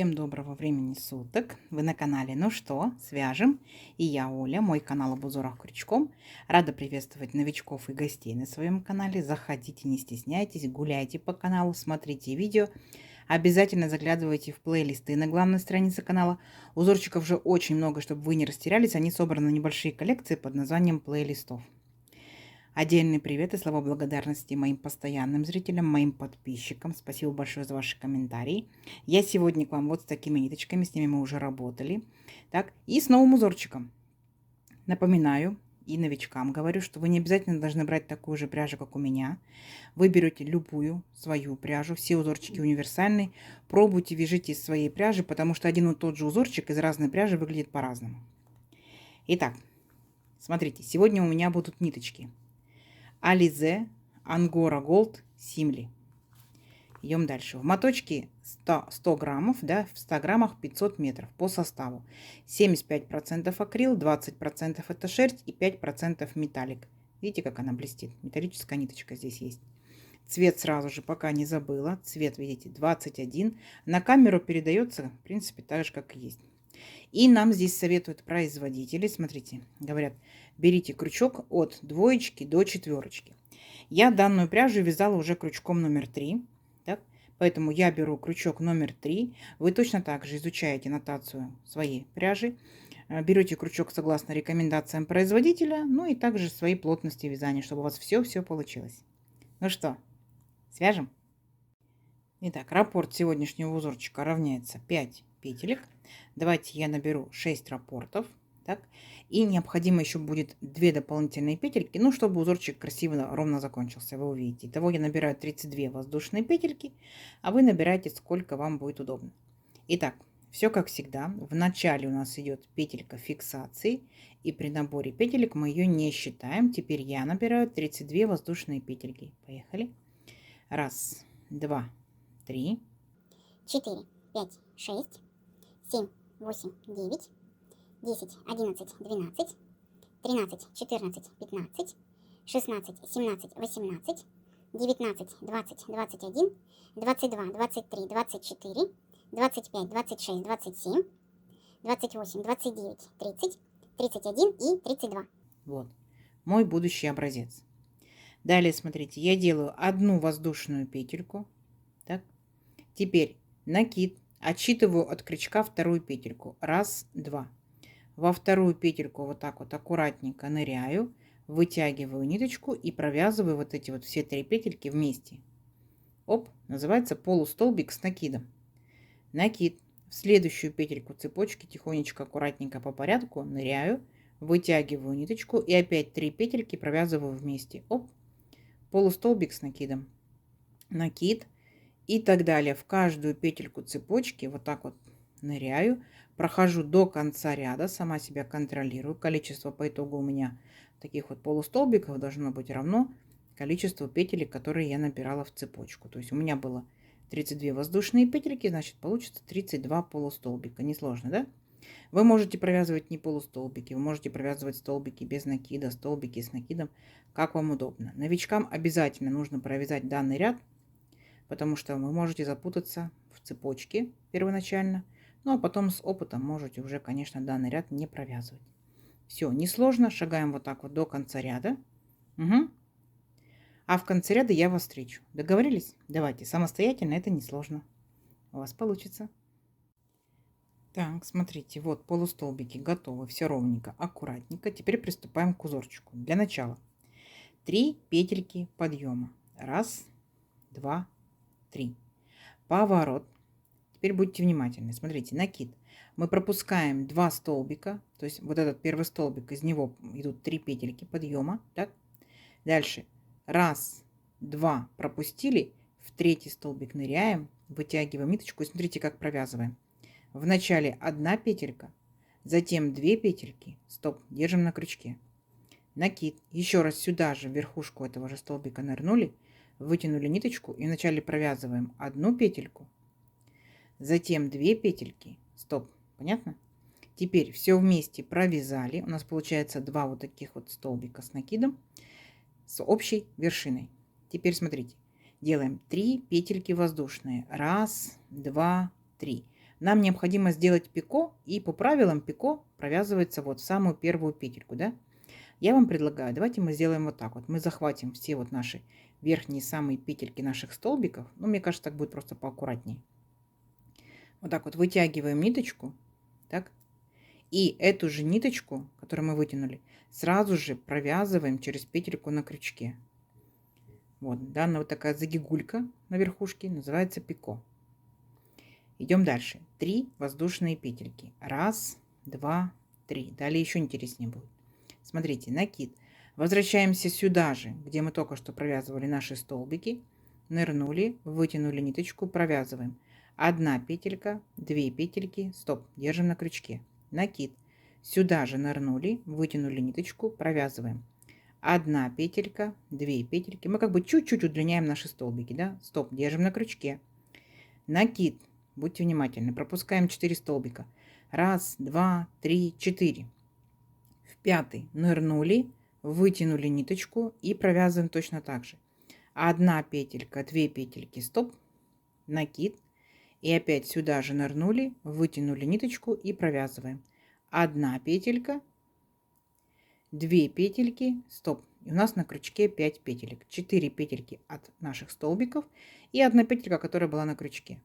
Всем доброго времени суток. Вы на канале «Ну что, свяжем?» И я Оля, мой канал об узорах крючком. Рада приветствовать новичков и гостей на своем канале. Заходите, не стесняйтесь, гуляйте по каналу, смотрите видео. Обязательно заглядывайте в плейлисты на главной странице канала. Узорчиков же очень много, чтобы вы не растерялись. Они собраны в небольшие коллекции под названием плейлистов. Отдельный привет и слова благодарности моим постоянным зрителям, моим подписчикам. Спасибо большое за ваши комментарии. Я сегодня к вам вот с такими ниточками, с ними мы уже работали. Так, и с новым узорчиком. Напоминаю и новичкам говорю, что вы не обязательно должны брать такую же пряжу, как у меня. Вы берете любую свою пряжу, все узорчики универсальные. Пробуйте, вяжите из своей пряжи, потому что один и тот же узорчик из разной пряжи выглядит по-разному. Итак, смотрите, сегодня у меня будут ниточки. Alize Angora Gold Simli. Идем дальше. В моточке 100 граммов, да, в 100 граммах 500 метров по составу. 75% акрил, 20% это шерсть и 5% металлик. Видите, как она блестит? Металлическая ниточка здесь есть. Цвет сразу же, пока не забыла. Цвет, видите, 21. На камеру передается, в принципе, так же, как и есть. И нам здесь советуют производители, смотрите, говорят, берите крючок от двоечки до четверочки. Я данную пряжу вязала уже крючком номер 3, так? Поэтому я беру крючок номер 3. Вы точно так же изучаете нотацию своей пряжи, берете крючок согласно рекомендациям производителя, ну и также своей плотности вязания, чтобы у вас все получилось. Ну что, свяжем? Итак, раппорт сегодняшнего узорчика равняется 5 петелек. Давайте я наберу 6 раппортов. Так. И необходимо еще будет 2 дополнительные петельки, ну, чтобы узорчик красиво, ровно закончился, вы увидите. Итого я набираю 32 воздушные петельки, а вы набираете, сколько вам будет удобно. Итак, все как всегда. В начале у нас идет петелька фиксации, и при наборе петелек мы ее не считаем. Теперь я набираю 32 воздушные петельки. Поехали. Раз, два, 3, 4, 5, 6, 7, 8, 9, 10, 11, 12, 13, 14, 15, 16, 17, 18, 19, 20, 21, 22, 23, 24, 25, 26, 27, 28, 29, 30, 31 и 32. Вот мой будущий образец. Далее, смотрите, я делаю одну воздушную петельку. Так. Теперь накид. Отсчитываю от крючка вторую петельку. Раз, два. Во вторую петельку вот так вот аккуратненько ныряю, вытягиваю ниточку и провязываю вот эти вот все 3 петельки вместе. Оп, называется полустолбик с накидом. Накид. В следующую петельку цепочки тихонечко, аккуратненько по порядку ныряю, вытягиваю ниточку и опять 3 петельки провязываю вместе. Оп, полустолбик с накидом. Накид. И так далее. В каждую петельку цепочки вот так вот ныряю, прохожу до конца ряда, сама себя контролирую. Количество по итогу у меня таких вот полустолбиков должно быть равно количеству петелек, которые я набирала в цепочку. То есть у меня было 32 воздушные петельки, значит получится 32 полустолбика. Несложно, да? Вы можете провязывать не полустолбики, вы можете провязывать столбики без накида, столбики с накидом, как вам удобно. Новичкам обязательно нужно провязать данный ряд, потому что вы можете запутаться в цепочке первоначально, ну а потом с опытом можете уже, конечно, данный ряд не провязывать. Все, несложно, шагаем вот так вот до конца ряда. Угу. А в конце ряда я вас встречу. Договорились? Давайте, самостоятельно это несложно. У вас получится. Так, смотрите, вот полустолбики готовы, все ровненько, аккуратненько. Теперь приступаем к узорчику. Для начала 3 петельки подъема. Раз, два, 3. Поворот. Теперь будьте внимательны. Смотрите, накид. Мы пропускаем 2 столбика, то есть вот этот первый столбик, из него идут 3 петельки подъема. Так? Дальше. Раз, два, пропустили, в третий столбик ныряем, вытягиваем ниточку и смотрите, как провязываем. В начале 1 петелька, затем 2 петельки. Стоп, держим на крючке. Накид. Еще раз сюда же, в верхушку этого же столбика нырнули, вытянули ниточку и вначале провязываем 1 петельку, затем 2 петельки. Стоп, понятно? Теперь все вместе провязали. У нас получается 2 вот таких вот столбика с накидом с общей вершиной. Теперь смотрите, делаем 3 петельки воздушные. Раз, два, 3. нам необходимо сделать пико, и по правилам пико провязывается вот в самую первую петельку, да? Я вам предлагаю, давайте мы сделаем вот так вот. Мы захватим все вот наши верхние самые петельки наших столбиков. Ну, мне кажется, так будет просто поаккуратнее. Вот так вот вытягиваем ниточку, так? И эту же ниточку, которую мы вытянули, сразу же провязываем через петельку на крючке. Вот, данная вот такая загигулька на верхушке называется пико. Идем дальше. 3 воздушные петельки. 1, 2, 3. Далее еще интереснее будет. Смотрите, накид. Возвращаемся сюда же, где мы только что провязывали наши столбики. Нырнули, вытянули ниточку, провязываем. 1 петелька, 2 петельки, стоп, держим на крючке. Накид. Сюда же нырнули, вытянули ниточку, провязываем. 1 петелька, 2 петельки. Мы как бы чуть-чуть удлиняем наши столбики, да? Стоп, держим на крючке. Накид. Будьте внимательны. Пропускаем 4 столбика. 1, 2, 3, 4. В 5 нырнули, вытянули ниточку и провязываем точно так же. 1 петелька, 2 петельки, стоп, накид. И опять сюда же нырнули, вытянули ниточку и провязываем. 1 петелька, 2 петельки, стоп. И у нас на крючке 5 петелек. 4 петельки от наших столбиков и 1 петелька, которая была на крючке.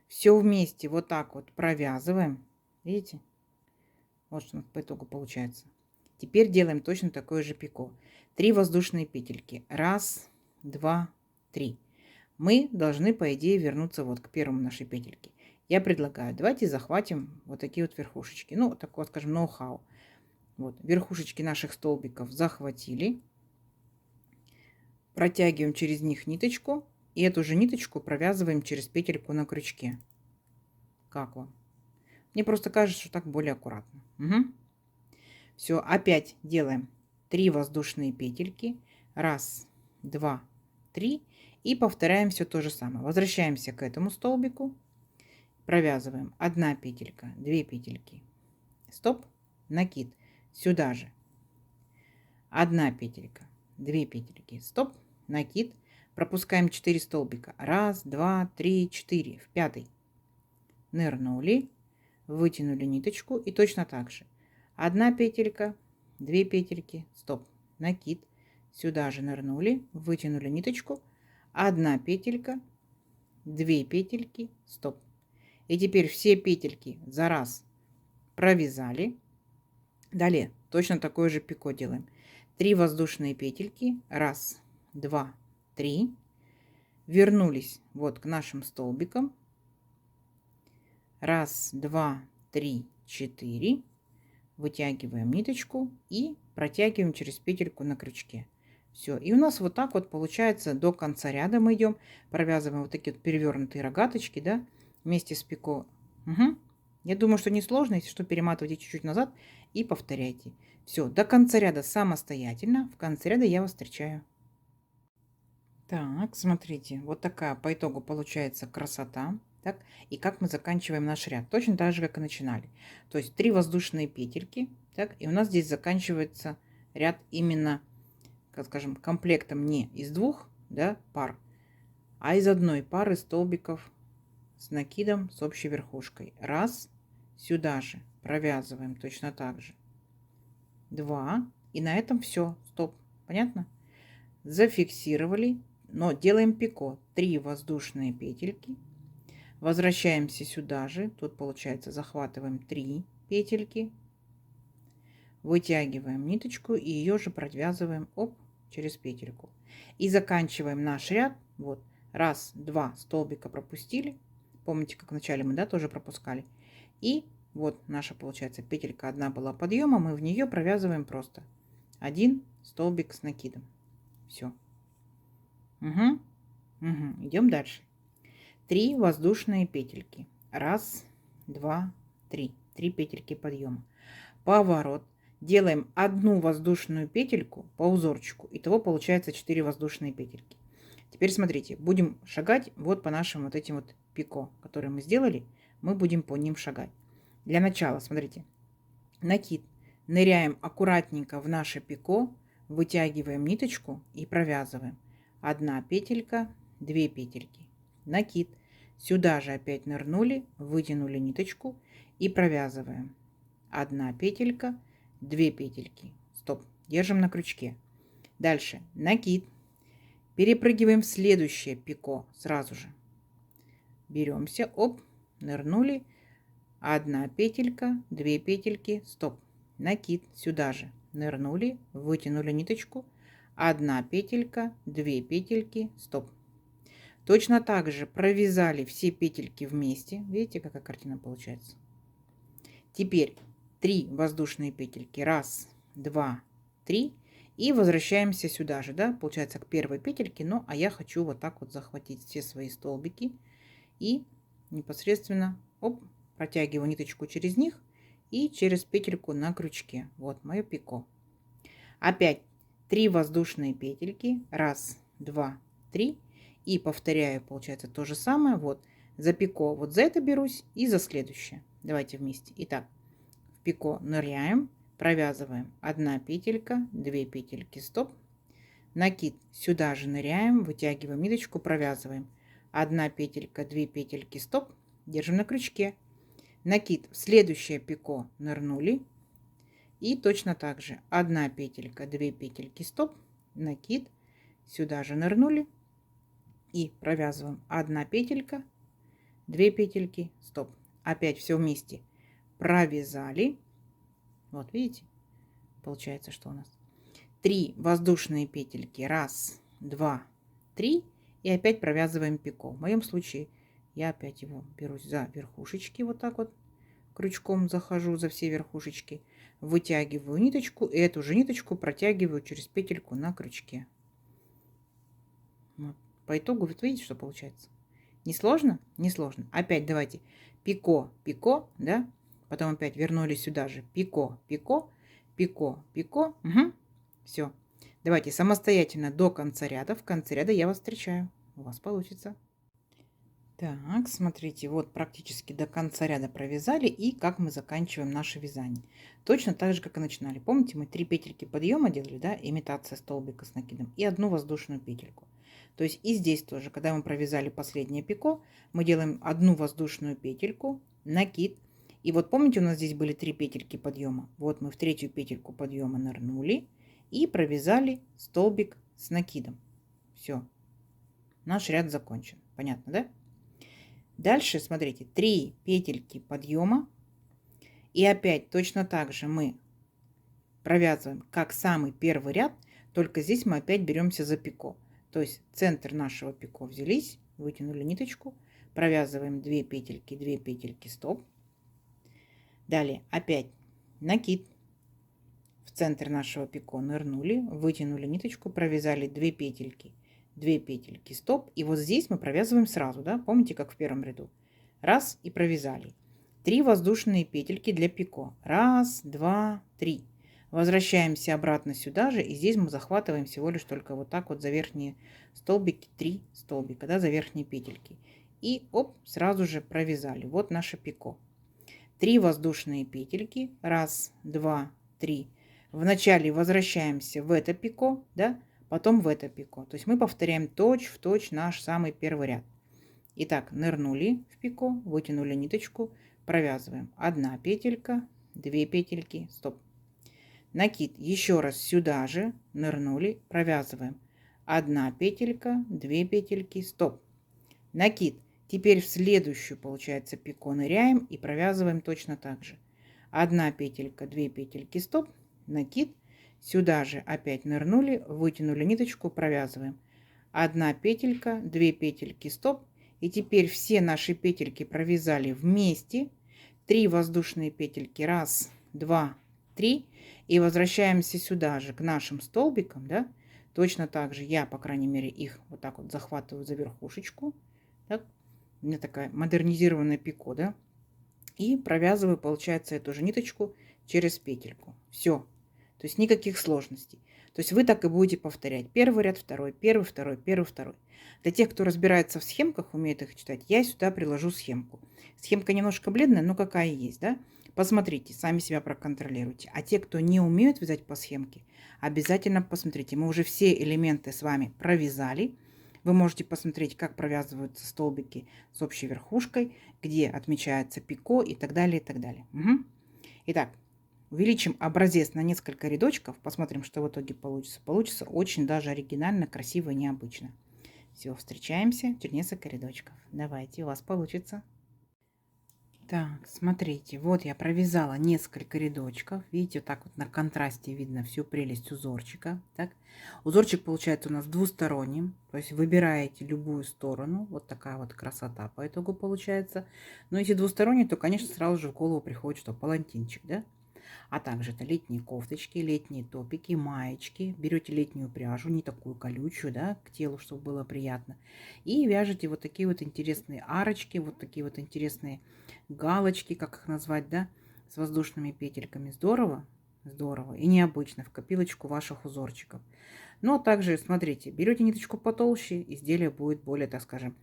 Все вместе вот так вот провязываем. Видите? Вот что у нас по итогу получается. Теперь делаем точно такое же пико. 3 воздушные петельки. 1, 2, 3. Мы должны, по идее, вернуться вот к первому нашей петельке. Я предлагаю, давайте захватим вот такие вот верхушечки. Ну, такое, скажем, ноу-хау. Вот, верхушечки наших столбиков захватили. Протягиваем через них ниточку. И эту же ниточку провязываем через петельку на крючке. Как вам? Мне просто кажется, что так более аккуратно. Угу. Все, опять делаем 3 воздушные петельки. 1, 2, 3. И повторяем все то же самое. Возвращаемся к этому столбику. Провязываем 1 петелька, 2 петельки. Стоп. Накид. Сюда же. 1 петелька, 2 петельки. Стоп. Накид. Пропускаем 4 столбика. 1, 2, 3, 4. В 5 нырнули, вытянули ниточку и точно так же. 1 петелька, 2 петельки, стоп, накид. Сюда же нырнули, вытянули ниточку. 1 петелька, 2 петельки, стоп. И теперь все петельки за раз провязали. Далее точно такое же пико делаем. 3 воздушные петельки. 1, 2, 3. Вернулись вот к нашим столбикам. 1, 2, 3, 4. Вытягиваем ниточку и протягиваем через петельку на крючке. Все. И у нас вот так вот получается до конца ряда мы идем. Провязываем вот такие вот перевернутые рогаточки, да, вместе с пико. Угу. Я думаю, что несложно. Если что, перематывайте чуть-чуть назад и повторяйте. Все, до конца ряда самостоятельно. В конце ряда я вас встречаю. Так, смотрите, вот такая по итогу получается красота. Так, и как мы заканчиваем наш ряд. Точно так же, как и начинали. То есть 3 воздушные петельки. Так, и у нас здесь заканчивается ряд именно, как скажем, комплектом не из 2, да, пар, а из 1 пары столбиков с накидом с общей верхушкой. 1, сюда же провязываем точно так же. 2, и на этом все. Стоп. Понятно? Зафиксировали, но делаем пико. 3 воздушные петельки. Возвращаемся сюда же. Тут получается захватываем 3 петельки. Вытягиваем ниточку и ее же провязываем через петельку. И заканчиваем наш ряд. Вот. 1, 2 столбика пропустили. Помните, как вначале мы, да, тоже пропускали. И вот наша, получается, петелька одна была подъема. Мы в нее провязываем просто 1 столбик с накидом. Все. Угу. Угу. Идем дальше. 3 воздушные петельки. 1, 2, 3. 3 петельки подъема. Поворот. Делаем 1 воздушную петельку по узорчику. Итого получается 4 воздушные петельки. Теперь смотрите, будем шагать вот по нашим вот этим вот пико, которые мы сделали. Мы будем по ним шагать. Для начала, смотрите, накид. Ныряем аккуратненько в наше пико, вытягиваем ниточку и провязываем. 1 петелька, 2 петельки. Накид. Сюда же опять нырнули, вытянули ниточку и провязываем. 1 петелька, 2 петельки. Стоп. Держим на крючке. Дальше накид. Перепрыгиваем в следующее пико сразу же. Беремся, оп, нырнули. 1 петелька, 2 петельки, стоп. Накид сюда же. Нырнули, вытянули ниточку. 1 петелька, 2 петельки, стоп. Точно так же провязали все петельки вместе. Видите, какая картина получается? Теперь 3 воздушные петельки. 1, 2, 3. И возвращаемся сюда же, да, получается, к первой петельке. Ну, а я хочу вот так вот захватить все свои столбики. И непосредственно, оп, протягиваю ниточку через них и через петельку на крючке. Вот мое пико. Опять 3 воздушные петельки. 1, 2, 3. И повторяю, получается, то же самое. Вот за пико вот за это берусь и за следующее. Давайте вместе. Итак, в пико ныряем, провязываем 1 петелька, 2 петельки, стоп. Накид сюда же ныряем, вытягиваем ниточку, провязываем 1 петелька, 2 петельки, стоп. Держим на крючке. Накид в следующее пико нырнули. И точно так же 1 петелька, 2 петельки, стоп. Накид сюда же нырнули. И провязываем 1 петелька, 2 петельки, стоп. Опять все вместе провязали. Вот видите, получается, что у нас 3 воздушные петельки. 1, 2, 3. И опять провязываем пико. В моем случае я опять его берусь за верхушечки. Вот так вот крючком захожу за все верхушечки. Вытягиваю ниточку. И эту же ниточку протягиваю через петельку на крючке. Вот. По итогу, вот видите, что получается? Не сложно? Не сложно. Опять давайте пико, пико, да? Потом опять вернулись сюда же. Пико, пико, пико, пико. Угу. Все. Давайте самостоятельно до конца ряда. В конце ряда я вас встречаю. У вас получится. Так, смотрите, вот практически до конца ряда провязали. И как мы заканчиваем наше вязание. Точно так же, как и начинали. Помните, мы 3 петельки подъема делали, да? Имитация столбика с накидом. И 1 воздушную петельку. То есть и здесь тоже, когда мы провязали последнее пико, мы делаем 1 воздушную петельку, накид. И вот помните, у нас здесь были 3 петельки подъема. Вот мы в 3-ю петельку подъема нырнули и провязали столбик с накидом. Все. Наш ряд закончен. Понятно, да? Дальше, смотрите, 3 петельки подъема. И опять точно так же мы провязываем, как самый первый ряд, только здесь мы опять беремся за пико. То есть центр нашего пико взялись, вытянули ниточку, провязываем 2 петельки, стоп. Далее опять накид. В центр нашего пико нырнули, вытянули ниточку, провязали 2 петельки, стоп. И вот здесь мы провязываем сразу, да? Помните, как в первом ряду? Раз и провязали. 3 воздушные петельки для пико. 1, 2, 3. Возвращаемся обратно сюда же, и здесь мы захватываем всего лишь только вот так вот за верхние столбики, 3 столбика, да, за верхние петельки. И оп, сразу же провязали. Вот наше пико. 3 воздушные петельки. 1, 2, 3. Вначале возвращаемся в это пико, да, потом в это пико. То есть мы повторяем точь-в-точь наш самый первый ряд. Итак, нырнули в пико, вытянули ниточку, провязываем 1 петелька, 2 петельки, стоп. Накид еще раз сюда же, нырнули, провязываем 1 петелька, 2 петельки, стоп. Накид. Теперь в следующую, получается, пико ныряем и провязываем точно так же. 1 петелька, 2 петельки, стоп. Накид. Сюда же опять нырнули, вытянули ниточку, провязываем 1 петелька, 2 петельки, стоп. И теперь все наши петельки провязали вместе. 3 воздушные петельки. 1, 2, 3. И возвращаемся сюда же к нашим столбикам, да. Точно так же я, по крайней мере, их вот так вот захватываю за верхушечку. Так. У меня такая модернизированная пико, да. И провязываю, получается, эту же ниточку через петельку. Все. То есть никаких сложностей. То есть вы так и будете повторять. Первый ряд, второй, первый, второй, первый, второй. Для тех, кто разбирается в схемках, умеет их читать, я сюда приложу схемку. Схемка немножко бледная, но какая есть, да? Посмотрите, сами себя проконтролируйте. А те, кто не умеют вязать по схемке, обязательно посмотрите. Мы уже все элементы с вами провязали. Вы можете посмотреть, как провязываются столбики с общей верхушкой, где отмечается пико и так далее, и так далее. Угу. Итак, увеличим образец на несколько рядочков, посмотрим, что в итоге получится. Получится очень даже оригинально, красиво и необычно. Все, встречаемся через несколько рядочков. Давайте, у вас получится. Так, смотрите, вот я провязала несколько рядочков. Видите, вот так вот на контрасте видно всю прелесть узорчика. Так, узорчик получается у нас двусторонним, то есть выбираете любую сторону. Вот такая вот красота по итогу получается. Но если двусторонний, то, конечно, сразу же в голову приходит, что палантинчик, да? А также это летние кофточки, летние топики, маечки. Берете летнюю пряжу, не такую колючую, да, к телу, чтобы было приятно. И вяжете вот такие вот интересные арочки, вот такие вот интересные галочки, как их назвать, да, с воздушными петельками. Здорово, здорово и необычно в копилочку ваших узорчиков. Но также, смотрите, берете ниточку потолще, изделие будет более, так скажем,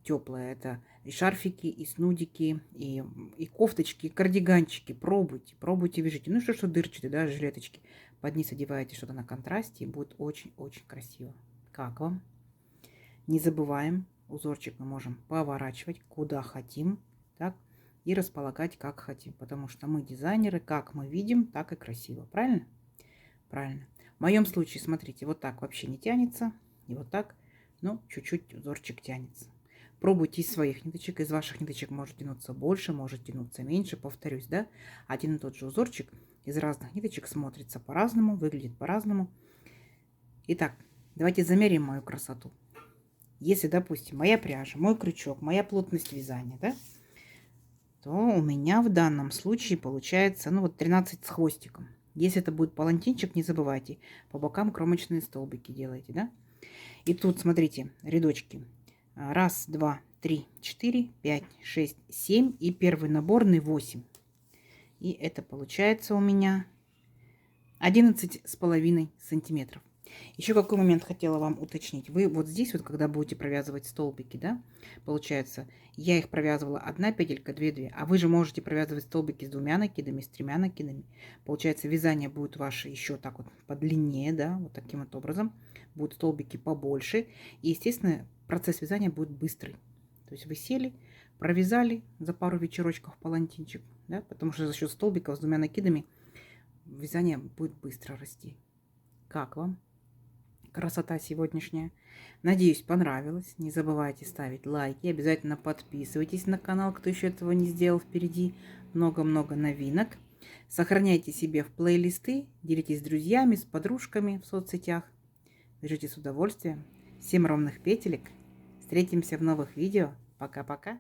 теплое. Это и шарфики, и снудики, и кофточки, и кардиганчики. Пробуйте, пробуйте, вяжите. Ну что дырчатые, да, жилеточки. Под низ одеваете что-то на контрасте, и будет очень-очень красиво. Как вам? Не забываем, узорчик мы можем поворачивать куда хотим, так, и располагать как хотим, потому что мы дизайнеры, как мы видим, так и красиво. Правильно? Правильно. В моем случае, смотрите, вот так вообще не тянется, и вот так, ну, чуть-чуть узорчик тянется. Пробуйте из своих ниточек, из ваших ниточек может тянуться больше, может тянуться меньше, повторюсь, да. Один и тот же узорчик из разных ниточек смотрится по-разному, выглядит по-разному. Итак, давайте замерим мою красоту. Если, допустим, моя пряжа, мой крючок, моя плотность вязания, да, то у меня в данном случае получается, ну, вот 13 с хвостиком. Если это будет палантинчик, не забывайте, по бокам кромочные столбики делайте, да. И тут, смотрите, рядочки. Раз, два, три, 4, 5, 6, 7 и первый наборный 8. И это получается у меня 11,5 сантиметров. Еще какой момент хотела вам уточнить. Вы вот здесь вот, когда будете провязывать столбики, да, получается, я их провязывала 1 петелька, 2, а вы же можете провязывать столбики с 2 накидами, с 3 накидами. Получается, вязание будет ваше еще так вот подлиннее, да, вот таким вот образом. Будут столбики побольше. И, естественно, процесс вязания будет быстрый. То есть вы сели, провязали за пару вечерочков палантинчик, да, потому что за счет столбиков с 2 накидами вязание будет быстро расти. Как вам? Красота сегодняшняя. Надеюсь, понравилось. Не забывайте ставить лайки. Обязательно подписывайтесь на канал, кто еще этого не сделал. Впереди много-много новинок. Сохраняйте себе в плейлисты. Делитесь с друзьями, с подружками в соцсетях. Вяжите с удовольствием. Всем ровных петелек. Встретимся в новых видео. Пока-пока.